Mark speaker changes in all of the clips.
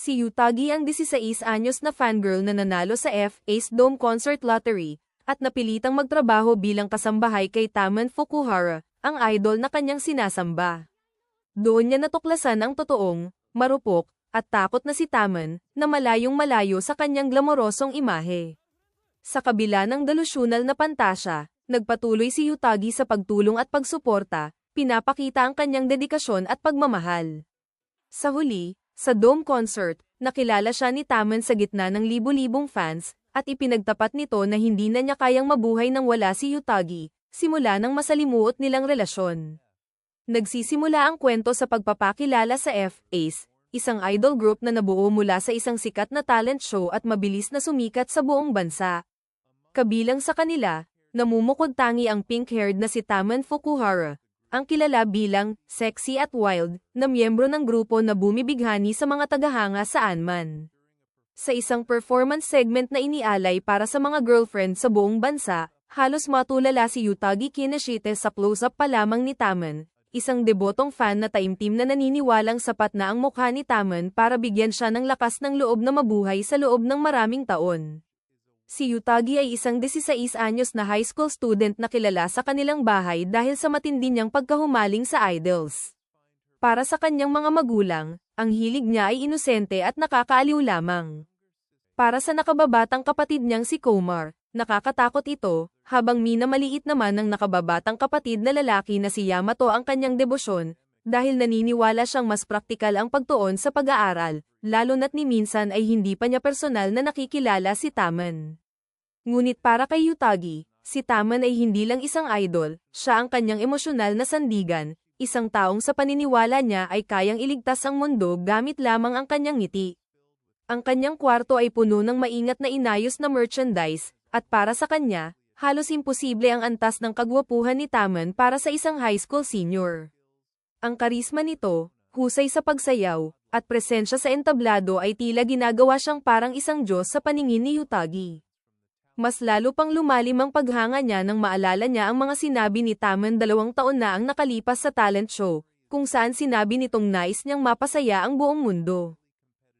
Speaker 1: Si Yutagi ang 16 anyos na fangirl na nanalo sa F-Ace Dome Concert Lottery, at napilitang magtrabaho bilang kasambahay kay Taman Fukuhara, ang idol na kanyang sinasamba. Doon niya natuklasan ang totoong, marupok, at takot na si Taman, na malayong-malayo sa kanyang glamorosong imahe. Sa kabila ng delusyonal na pantasya, nagpatuloy si Yutagi sa pagtulong at pagsuporta, pinapakita ang kanyang dedikasyon at pagmamahal. Sa huli, sa Dome Concert, nakilala siya ni Taman sa gitna ng libu-libong fans, at ipinagtapat nito na hindi na niya kayang mabuhay nang wala si Yutagi, simula ng masalimuot nilang relasyon. Nagsisimula ang kwento sa pagpapakilala sa F-Ace, isang idol group na nabuo mula sa isang sikat na talent show at mabilis na sumikat sa buong bansa. Kabilang sa kanila, namumukod-tangi ang pink-haired na si Taman Fukuhara, ang kilala bilang sexy at wild na miyembro ng grupo na bumibighani sa mga tagahanga saan man. Sa isang performance segment na inialay para sa mga girlfriend sa buong bansa, halos matulala si Yutagi Kinashite sa close-up pa lamang ni Taman, isang debotong fan na taimtim na naniniwalang sapat na ang mukha ni Taman para bigyan siya ng lakas ng loob na mabuhay sa loob ng maraming taon. Si Yutagi ay isang 16 anyos na high school student na kilala sa kanilang bahay dahil sa matindi niyang pagkahumaling sa idols. Para sa kanyang mga magulang, ang hilig niya ay inosente at nakakaaliw lamang. Para sa nakababatang kapatid niyang si Komar, nakakatakot ito, habang minamaliit naman ng nakababatang kapatid na lalaki na si Yamato ang kanyang debosyon, dahil naniniwala siyang mas praktikal ang pagtuon sa pag-aaral, lalo na't ni minsan ay hindi pa niya personal na nakikilala si Taman. Ngunit para kay Yutagi, si Taman ay hindi lang isang idol, siya ang kanyang emosyonal na sandigan, isang taong sa paniniwala niya ay kayang iligtas ang mundo gamit lamang ang kanyang ngiti. Ang kanyang kwarto ay puno ng maingat na inayos na merchandise, at para sa kanya, halos imposible ang antas ng kagwapuhan ni Taman para sa isang high school senior. Ang karisma nito, husay sa pagsayaw, at presensya sa entablado ay tila ginagawa siyang parang isang Diyos sa paningin ni Yutagi. Mas lalo pang lumalim ang paghanga niya nang maalala niya ang mga sinabi ni Taman 2 taon na ang nakalipas sa talent show, kung saan sinabi nitong nais niyang mapasaya ang buong mundo.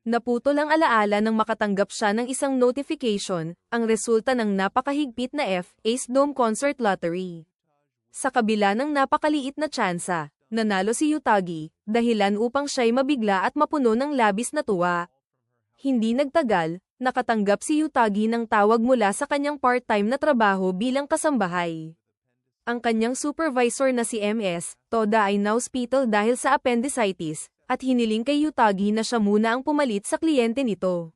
Speaker 1: Naputol ang alaala nang makatanggap siya ng isang notification, ang resulta ng napakahigpit na F-Ace Dome Concert Lottery. Sa kabila ng napakaliit na tsansa, nanalo si Yutagi, dahilan upang siya'y mabigla at mapuno ng labis na tuwa. Hindi nagtagal, nakatanggap si Yutagi ng tawag mula sa kanyang part-time na trabaho bilang kasambahay. Ang kanyang supervisor na si MS, Toda ay na-hospital dahil sa appendicitis, at hiniling kay Yutagi na siya muna ang pumalit sa kliyente nito.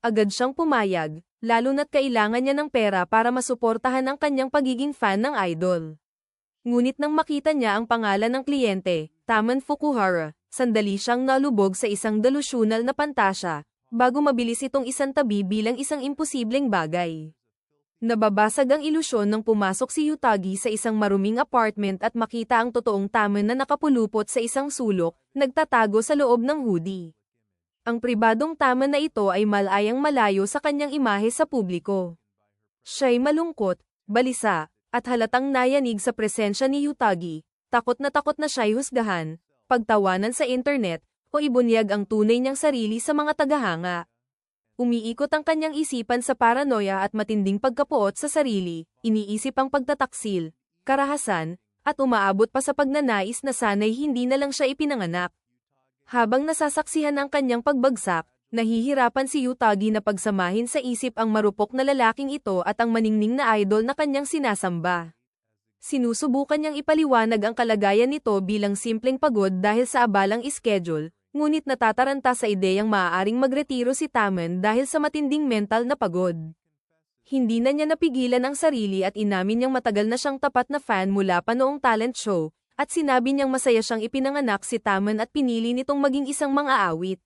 Speaker 1: Agad siyang pumayag, lalo na't kailangan niya ng pera para masuportahan ang kanyang pagiging fan ng idol. Ngunit nang makita niya ang pangalan ng kliyente, Taman Fukuhara, sandali siyang nalubog sa isang delusyonal na pantasya, bago mabilis itong isantabi bilang isang imposibleng bagay. Nababasag ang ilusyon nang pumasok si Yutagi sa isang maruming apartment at makita ang totoong Taman na nakapulupot sa isang sulok, nagtatago sa loob ng hoodie. Ang pribadong Taman na ito ay malayang malayo sa kanyang imahe sa publiko. Siya'y malungkot, balisa, at halatang nayanig sa presensya ni Yutagi, takot na siya'y husgahan, pagtawanan sa internet, o ibunyag ang tunay niyang sarili sa mga tagahanga. Umiikot ang kanyang isipan sa paranoia at matinding pagkapuot sa sarili, iniisip ang pagtataksil, karahasan, at umaabot pa sa pagnanais na sana'y hindi na lang siya ipinanganak. Habang nasasaksihan ang kanyang pagbagsak, nahihirapan si Yutagi na pagsamahin sa isip ang marupok na lalaking ito at ang maningning na idol na kanyang sinasamba. Sinusubukan niyang ipaliwanag ang kalagayan nito bilang simpleng pagod dahil sa abalang schedule, ngunit natataranta sa ideyang maaaring magretiro si Taman dahil sa matinding mental na pagod. Hindi na niya napigilan ang sarili at inamin niyang matagal na siyang tapat na fan mula pa noong talent show, at sinabi niyang masaya siyang ipinanganak si Taman at pinili nitong maging isang mang-aawit.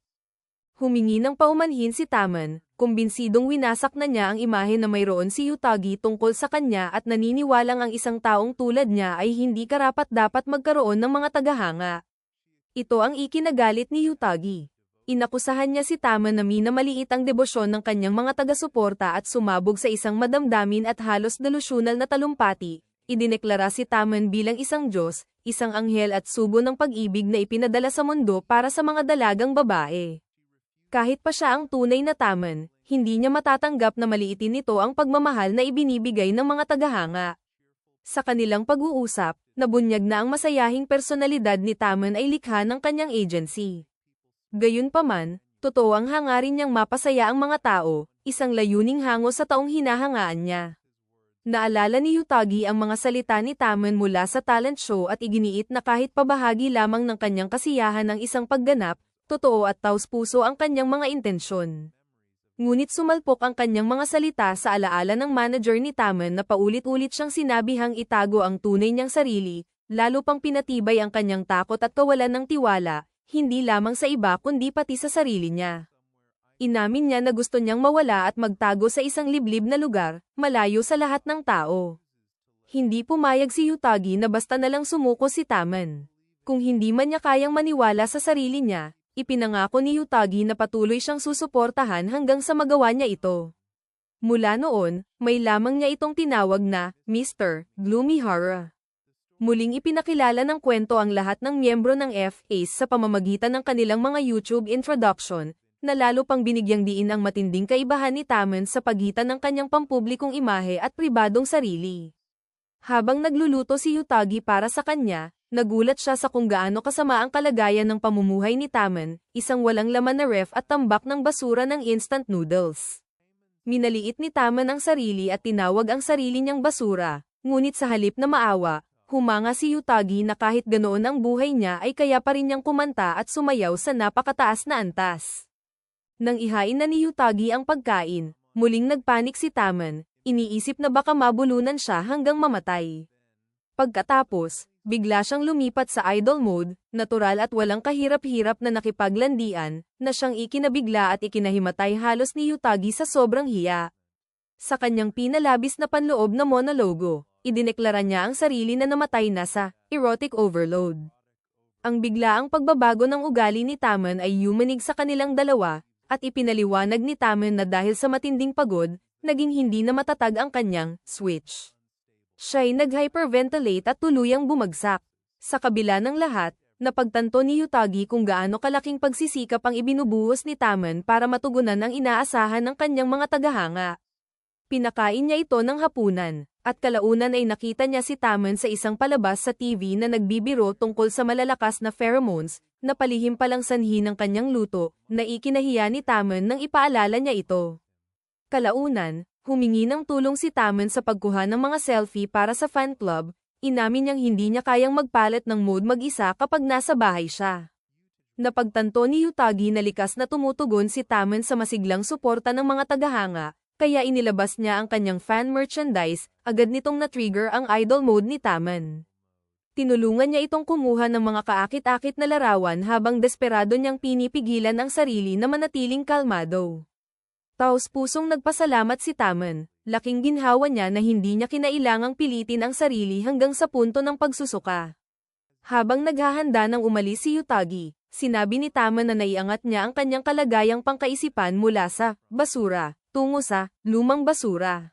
Speaker 1: Humingi ng paumanhin si Taman, kumbinsidong winasak na niya ang imahe na mayroon si Yutagi tungkol sa kanya at naniniwalang ang isang taong tulad niya ay hindi karapat-dapat magkaroon ng mga tagahanga. Ito ang ikinagalit ni Yutagi. Inakusahan niya si Taman na minamaliit ang debosyon ng kanyang mga taga-suporta at sumabog sa isang madamdamin at halos delusyonal na talumpati. Idineklara si Taman bilang isang Diyos, isang anghel at sugo ng pag-ibig na ipinadala sa mundo para sa mga dalagang babae. Kahit pa siya ang tunay na Taman, hindi niya matatanggap na maliitin nito ang pagmamahal na ibinibigay ng mga tagahanga. Sa kanilang pag-uusap, nabunyag na ang masayahing personalidad ni Taman ay likha ng kanyang agency. Gayunpaman, totoo ang hangarin niyang mapasaya ang mga tao, isang layuning hango sa taong hinahangaan niya. Naalala ni Yutagi ang mga salita ni Taman mula sa talent show at iginiit na kahit pabahagi lamang ng kanyang kasiyahan ng isang pagganap, totoo at taos-puso ang kanyang mga intensyon. Ngunit sumalpok ang kanyang mga salita sa alaala ng manager ni Taman na paulit-ulit siyang sinabihang itago ang tunay niyang sarili, lalo pang pinatibay ang kanyang takot at kawalan ng tiwala, hindi lamang sa iba kundi pati sa sarili niya. Inamin niya na gusto niyang mawala at magtago sa isang liblib na lugar, malayo sa lahat ng tao. Hindi pumayag si Yutagi na basta nalang sumuko si Taman. Kung hindi man niya kayang maniwala sa sarili niya, ipinangako ni Yutagi na patuloy siyang susuportahan hanggang sa magawa niya ito. Mula noon, may lamang niya itong tinawag na Mr. Gloomy-Hara. Muling ipinakilala ng kwento ang lahat ng miyembro ng F-Ace sa pamamagitan ng kanilang mga YouTube introduction, na lalo pang binigyang diin ang matinding kaibahan ni Taman sa pagitan ng kanyang pampublikong imahe at pribadong sarili. Habang nagluluto si Yutagi para sa kanya, nagulat siya sa kung gaano kasama ang kalagayan ng pamumuhay ni Taman, isang walang laman na ref at tambak ng basura ng instant noodles. Minaliit ni Taman ang sarili at tinawag ang sarili niyang basura, ngunit sa halip na maawa, humanga si Yutagi na kahit ganoon ang buhay niya ay kaya pa rin niyang kumanta at sumayaw sa napakataas na antas. Nang ihain na ni Yutagi ang pagkain, muling nagpanik si Taman, iniisip na baka mabulunan siya hanggang mamatay. Pagkatapos, bigla siyang lumipat sa idol mode, natural at walang kahirap-hirap na nakipaglandian, na siyang ikinabigla at ikinahimatay halos ni Yutagi sa sobrang hiya. Sa kanyang pinalabis na panloob na monologo, idineklara niya ang sarili na namatay na sa erotic overload. Ang biglaang pagbabago ng ugali ni Taman ay yumanig sa kanilang dalawa, at ipinaliwanag ni Taman na dahil sa matinding pagod, naging hindi na matatag ang kanyang switch. Siya'y nag-hyperventilate at tuluyang bumagsak. Sa kabila ng lahat, napagtanto ni Yutagi kung gaano kalaking pagsisikap ang ibinubuhos ni Taman para matugunan ang inaasahan ng kanyang mga tagahanga. Pinakain niya ito ng hapunan, at kalaunan ay nakita niya si Taman sa isang palabas sa TV na nagbibiro tungkol sa malalakas na pheromones, na palihim palang sanhi ng kanyang luto, na ikinahiya ni Taman nang ipaalala niya ito. Kalaunan, humingi ng tulong si Taman sa pagkuha ng mga selfie para sa fan club, inamin niyang hindi niya kayang magpalit ng mood mag-isa kapag nasa bahay siya. Napagtanto ni Yutagi na likas na tumutugon si Taman sa masiglang suporta ng mga tagahanga, kaya inilabas niya ang kanyang fan merchandise, agad nitong na-trigger ang idol mode ni Taman. Tinulungan niya itong kumuha ng mga kaakit-akit na larawan habang desperado niyang pinipigilan ang sarili na manatiling kalmado. Taos-pusong nagpasalamat si Taman, laking ginhawa niya na hindi niya kinailangang pilitin ang sarili hanggang sa punto ng pagsusuka. Habang naghahanda ng umalis si Yutagi, sinabi ni Taman na naiangat niya ang kanyang kalagayang pangkaisipan mula sa basura, tungo sa lumang basura.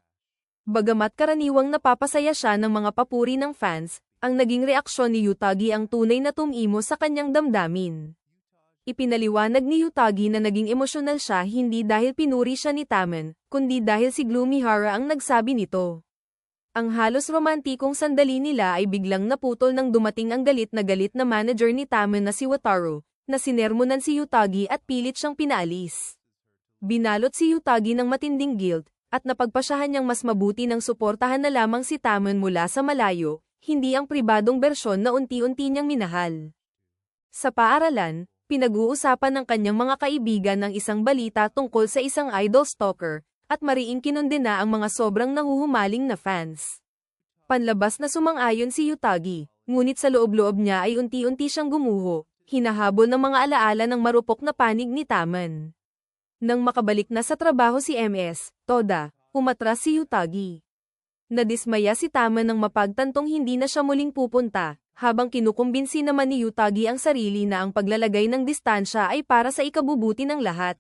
Speaker 1: Bagamat karaniwang napapasaya siya ng mga papuri ng fans, ang naging reaksyon ni Yutagi ang tunay na tumimo sa kanyang damdamin. Ipinaliwanag ni Yutagi na naging emosyonal siya hindi dahil pinuri siya ni Taman, kundi dahil si Gloomy-Hara ang nagsabi nito. Ang halos romantikong sandali nila ay biglang naputol nang dumating ang galit na manager ni Taman na si Wataru, na sinermonan si Yutagi at pilit siyang pinaalis. Binalot si Yutagi ng matinding guilt, at napagpasyahan niyang mas mabuti nang suportahan na lamang si Taman mula sa malayo, hindi ang pribadong bersyon na unti-unti niyang minahal. Sa paaralan, pinag-uusapan ng kanyang mga kaibigan ang isang balita tungkol sa isang idol stalker, at mariing kinondena ang mga sobrang nahuhumaling na fans. Panlabas na sumang-ayon si Yutagi, ngunit sa loob-loob niya ay unti-unti siyang gumuho, hinahabol ng mga alaala ng marupok na panig ni Taman. Nang makabalik na sa trabaho si MS, Toda, umatras si Yutagi. Nadismaya si Taman nang mapagtantong hindi na siya muling pupunta, habang kinukumbinsi naman ni Yutagi ang sarili na ang paglalagay ng distansya ay para sa ikabubuti ng lahat.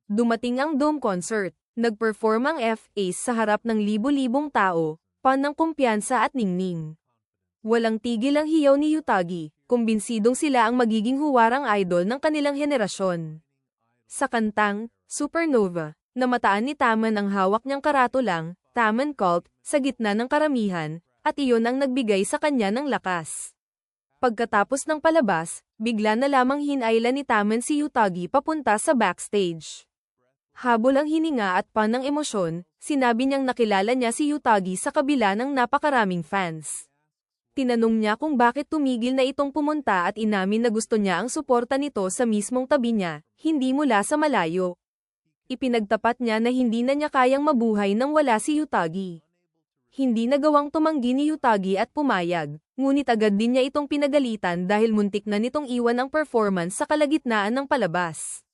Speaker 1: Dumating ang Dome concert, nagperform ang F-Ace sa harap ng libo-libong tao, pan ng kumpiyansa at ningning. Walang tigil ang hiyaw ni Yutagi, kumbinsidong sila ang magiging huwarang idol ng kanilang henerasyon. Sa kantang, Supernova, namataan ni Taman ang hawak niyang karatulang, Taman Cult, sa gitna ng karamihan, at iyon ang nagbigay sa kanya ng lakas. Pagkatapos ng palabas, bigla na lamang hinailan ni Taman si Yutagi papunta sa backstage. Habol ang hininga at ng emosyon, sinabi niyang nakilala niya si Yutagi sa kabila ng napakaraming fans. Tinanong niya kung bakit tumigil na itong pumunta at inamin na gusto niya ang suporta nito sa mismong tabi niya, hindi mula sa malayo. Ipinagtapat niya na hindi na niya kayang mabuhay nang wala si Yutagi. Hindi nagawang tumanggi ni Yutagi at pumayag, ngunit agad din niya itong pinagalitan dahil muntik na nitong iwan ang performance sa kalagitnaan ng palabas.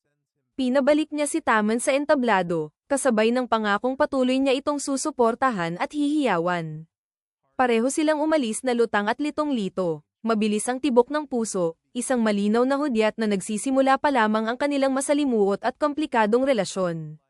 Speaker 1: Pinabalik niya si Taman sa entablado, kasabay ng pangakong patuloy niya itong susuportahan at hihiyawan. Pareho silang umalis na lutang at litong-lito, mabilis ang tibok ng puso, isang malinaw na hudyat na nagsisimula pa lamang ang kanilang masalimuot at komplikadong relasyon.